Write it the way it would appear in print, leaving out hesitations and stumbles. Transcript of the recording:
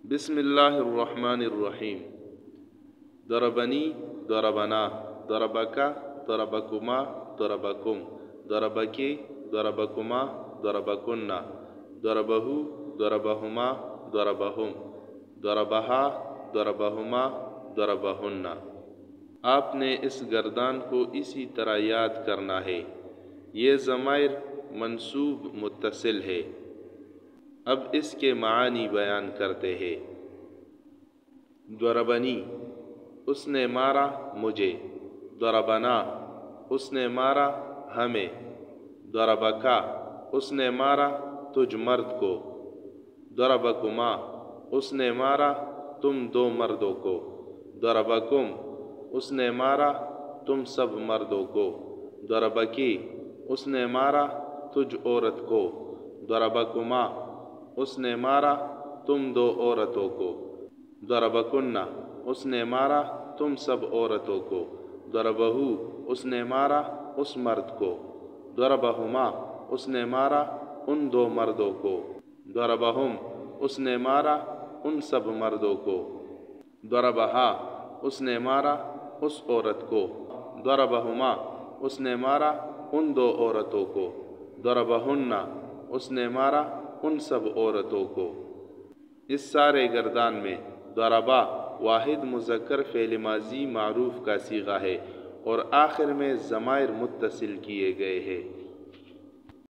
بسم اللہ الرحمن الرحیم۔ ضربنی، ضربنا، ضربکا، ضربکما، ضربکم، ضربکی، ضربکما، ضربکن، ضربہ، ضربہما، ضربہم، ضربہا، ضربہما، ضربہن۔ آپ نے اس گردان کو اسی طرح یاد کرنا ہے۔ یہ ضمائر منصوب متصل ہے۔ اب اس کے معانی بیان کرتے ہیں۔ ضربنی، اس نے مارا مجھے۔ ضربنا، اس نے مارا ہمیں۔ ضربکا، اس نے مارا تجھ مرد کو۔ ضربکما، اس نے مارا تم دو مردوں کو۔ ضربکم، اس نے مارا تم سب مردوں کو۔ ضربکی، اس نے مارا تجھ عورت کو۔ ضربکما، اس نے مارا تم دو عورتوں کو۔ ضربکن، اس نے مارا تم سب عورتوں کو۔ ضربہ، اس نے مارا اس مرد کو۔ ضربہما، اس نے مارا ان دو مردوں کو۔ ضربہم، اس نے مارا ان سب مردوں کو۔ ضربہا، اس نے مارا اس عورت کو۔ ضربہما، اس نے مارا ان دو عورتوں کو۔ ضربہن، اس نے مارا ان سب عورتوں کو۔ اس سارے گردان میں ضربا واحد مذکر فعل ماضی معروف کا صیغہ ہے اور آخر میں ضمائر متصل کیے گئے ہیں۔